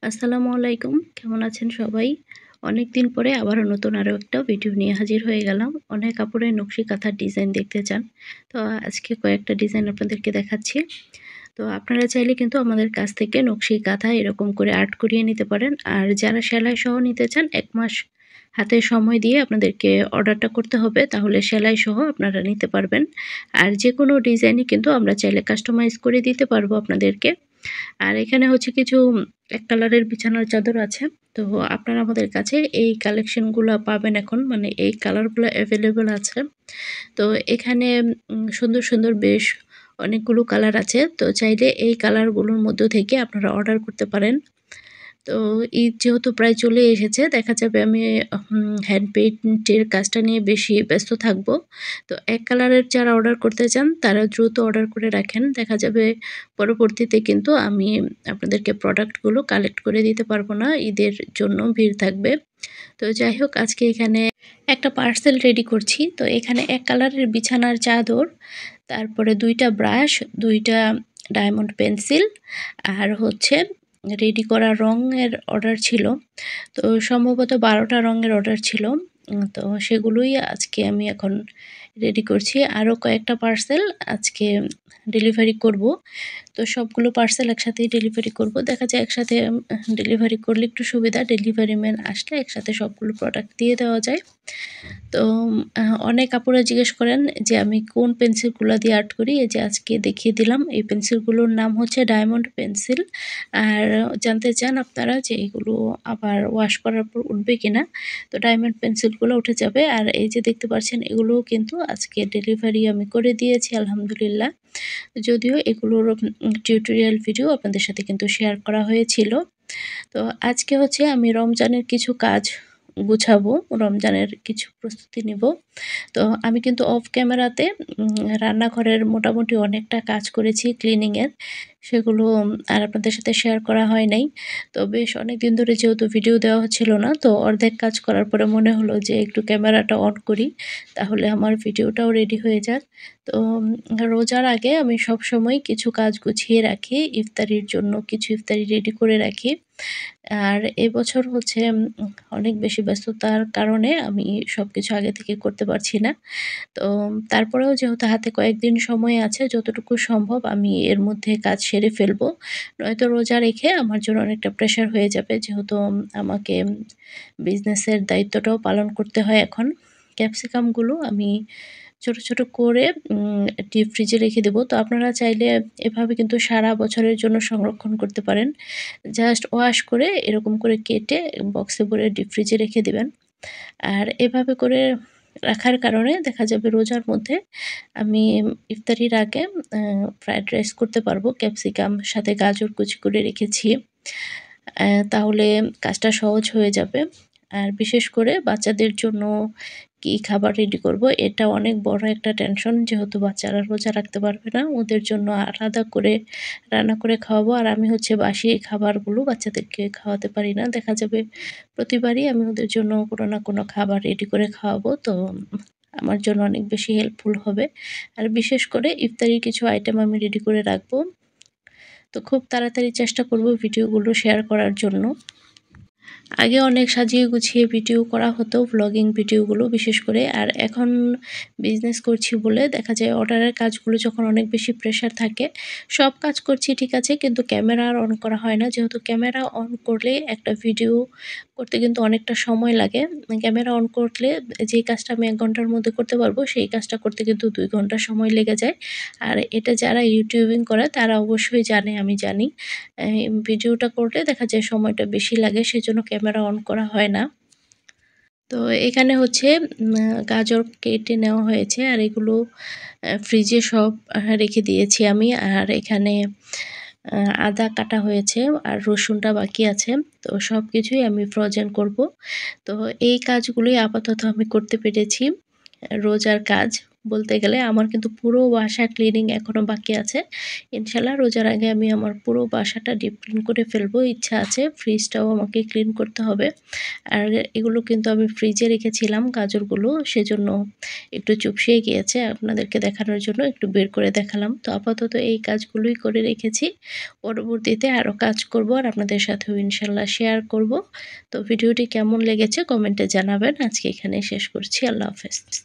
আসসালামু আলাইকুম। কেমন আছেন সবাই? অনেকদিন পরে আবারও নতুন আরও একটা ভিডিও নিয়ে হাজির হয়ে গেলাম। অনেক কাপড়ের নকশি কাঁথার ডিজাইন দেখতে চান। তো আজকে কয়েকটা ডিজাইন আপনাদেরকে দেখাচ্ছি। তো আপনারা চাইলে কিন্তু আমাদের কাছ থেকে নকশি কাঁথা এরকম করে আর্ট করিয়ে নিতে পারেন। আর যারা সেলাই সহ নিতে চান ১ মাস হাতে সময় দিয়ে আপনাদেরকে অর্ডারটা করতে হবে। তাহলে সেলাই সহ আপনারা নিতে পারবেন। আর যেকোনো ডিজাইনই কিন্তু আমরা চাইলে কাস্টমাইজ করে দিতে পারবো আপনাদেরকে। আর এখানে হচ্ছে কিছু এক কালারের বিছানার চাদর আছে। তো আপনারা আমাদের কাছে এই কালেকশনগুলা পাবেন এখন। মানে এই কালারগুলো এভেইলেবল আছে। তো এখানে সুন্দর, সুন্দর বেশ অনেকগুলো কালার আছে। তো চাইলে এই কালারগুলোর মধ্য থেকে আপনারা অর্ডার করতে পারেন। তো ঈদ যেহেতু প্রায় চলে এসেছে, দেখা যাবে আমি হ্যান্ড পেইন্টের কাজটা নিয়ে বেশি ব্যস্ত থাকবো। তো এক কালারের যারা অর্ডার করতে চান, তারা দ্রুত অর্ডার করে রাখেন। দেখা যাবে পরবর্তীতে কিন্তু আমি আপনাদেরকে প্রোডাক্টগুলো কালেক্ট করে দিতে পারবো না। ঈদের জন্য ভিড় থাকবে। তো যাই হোক, আজকে এখানে একটা পার্সেল রেডি করছি। তো এখানে এক কালারের বিছানার চাদর, তারপরে ২ টা ব্রাশ, ২ টা ডায়মন্ড পেন্সিল আর হচ্ছে রেডি করা রঙের অর্ডার ছিল। তো সম্ভবত ১২ টা রঙের অর্ডার ছিল। তো সেগুলোই আজকে আমি এখন রেডি করছি। আরও কয়েকটা পার্সেল আজকে ডেলিভারি করব। তো সবগুলো পার্সেল একসাথেই ডেলিভারি করব। দেখা যায় একসাথে ডেলিভারি করলে একটু সুবিধা। ডেলিভারি ম্যান আসলে একসাথে সবগুলো প্রোডাক্ট দিয়ে দেওয়া যায়। তো অনেক আপুরা জিজ্ঞেস করেন যে আমি কোন পেন্সিলগুলা দিয়ে আর্ট করি। এই যে আজকে দেখিয়ে দিলাম। এই পেন্সিলগুলোর নাম হচ্ছে ডায়মন্ড পেন্সিল। আর জানতে চান আপনারা যে এগুলো আবার ওয়াশ করার পর উঠবে কিনা। তো ডায়মন্ড পেন্সিলগুলো উঠে যাবে। আর এই যে দেখতে পাচ্ছেন, এগুলোও কিন্তু আজকে ডেলিভারি আমি করে দিয়েছি আলহামদুলিল্লাহ। যদিও এগুলোর টিউটোরিয়াল ভিডিও আপনাদের সাথে কিন্তু শেয়ার করা হয়েছিল। তো আজকে হচ্ছে আমি রমজানের কিছু কাজ গুছাবো, রমজানের কিছু প্রস্তুতি নিব। তো আমি কিন্তু অফ ক্যামেরাতে রান্নাঘরের মোটামুটি অনেকটা কাজ করেছি ক্লিনিং এর। সেগুলো আর আপনাদের সাথে শেয়ার করা হয় নাই। তো বেশ অনেকদিন ধরে যেহেতু ভিডিও দেওয়া হচ্ছিল না, তো অর্ধেক কাজ করার পরে মনে হলো যে একটু ক্যামেরাটা অন করি। তাহলে আমার ভিডিওটাও রেডি হয়ে যাক। তো রোজার আগে আমি সবসময় কিছু কাজ গুছিয়ে রাখি। ইফতারির জন্য কিছু ইফতারি রেডি করে রাখি। আর এবছর হচ্ছে অনেক বেশি ব্যস্ততার কারণে আমি সবকিছু আগে থেকে করতে পারছি না। তো তারপরেও যেহেতু হাতে কয়েকদিন সময় আছে, যতটুকু সম্ভব আমি এর মধ্যে কাজ সেরে ফেলবো। নয়তো রোজা রেখে আমার জন্য অনেকটা প্রেশার হয়ে যাবে। যেহেতু আমাকে বিজনেসের দায়িত্বটাও পালন করতে হয় এখন। ক্যাপসিকামগুলো আমি ছোট, ছোট করে ডিপ ফ্রিজে রেখে দেবো। তো আপনারা চাইলে এভাবে কিন্তু সারা বছরের জন্য সংরক্ষণ করতে পারেন। জাস্ট ওয়াশ করে এরকম করে কেটে বক্সে ভরে ডিপ ফ্রিজে রেখে দিবেন। আর এভাবে করে রাখার কারণে দেখা যাবে রোজার মধ্যে আমি ইফতারির আগে ফ্রাইড রাইস করতে পারবো। ক্যাপসিকাম সাথে গাজর কুচি করে রেখেছি। তাহলে কাজটা সহজ হয়ে যাবে। আর বিশেষ করে বাচ্চাদের জন্য কি খাবার রেডি করব, এটা অনেক বড় একটা টেনশন। যেহেতু বাচ্চারা রোজা রাখতে পারবে না, ওদের জন্য আলাদা করে রান্না করে খাওয়াবো। আর আমি হচ্ছে বাসি খাবারগুলো বাচ্চাদেরকে খাওয়াতে পারি না। দেখা যাবে প্রতিবারই আমি ওদের জন্য কোনো না কোনো খাবার রেডি করে খাওয়াবো। তো আমার জন্য অনেক বেশি হেল্পফুল হবে। আর বিশেষ করে ইফতারির কিছু আইটেম আমি রেডি করে রাখবো। তো খুব তাড়াতাড়ি চেষ্টা করব ভিডিওগুলো শেয়ার করার জন্য। আগে অনেক সাজিয়ে গুছিয়ে ভিডিও করা হতো, ভ্লগিং ভিডিওগুলো বিশেষ করে। আর এখন বিজনেস করছি বলে দেখা যায় অর্ডারের কাজগুলো যখন অনেক বেশি প্রেশার থাকে, সব কাজ করছি ঠিক আছে, কিন্তু ক্যামেরা আর অন করা হয় না। যেহেতু ক্যামেরা অন করলে একটা ভিডিও করতে কিন্তু অনেকটা সময় লাগে। ক্যামেরা অন করলে যেই কাজটা আমি ১ ঘন্টার মধ্যে করতে পারবো, সেই কাজটা করতে কিন্তু ২ ঘন্টা সময় লেগে যায়। আর এটা যারা ইউটিউবিং করে তারা অবশ্যই জানে, আমি জানি। ভিডিওটা করলে দেখা যায় সময়টা বেশি লাগে, সেজন্য ক্যামেরা অন করা হয় না। তো এখানে হচ্ছে গাজর কেটে নেওয়া হয়েছে আর এগুলো ফ্রিজে সব রেখে দিয়েছি আমি। আর এখানে আ আদা কাটা হয়েছে আর রসুনটা বাকি আছে। তো সবকিছুই আমি ফ্রোজেন করব। তো এই কাজগুলোই আপাতত আমি করতে পেরেছি। রোজার কাজ। বলতে গেলে আমার কিন্তু পুরো বাসা ক্লিনিং এখনো বাকি আছে। ইনশাআল্লাহ রোজার আগে আমি আমার পুরো বাসাটা ডিপ ক্লিন করে ফেলবো। ইচ্ছা আছে ফ্রিজটাও আমাকে ক্লিন করতে হবে। আর এগুলো কিন্তু আমি ফ্রিজে রেখেছিলাম গাজরগুলো, সেজন্য একটু চুপসিয়ে গিয়েছে। আপনাদেরকে দেখানোর জন্য একটু বের করে দেখালাম। তো আপাতত এই কাজগুলোই করে রেখেছি। পরবর্তীতে আরও কাজ করব আর আপনাদের সাথেও ইনশাআল্লাহ শেয়ার করব। তো ভিডিওটি কেমন লেগেছে কমেন্টে জানাবেন। আজকে এখানেই শেষ করছি। আল্লাহ হাফেজ।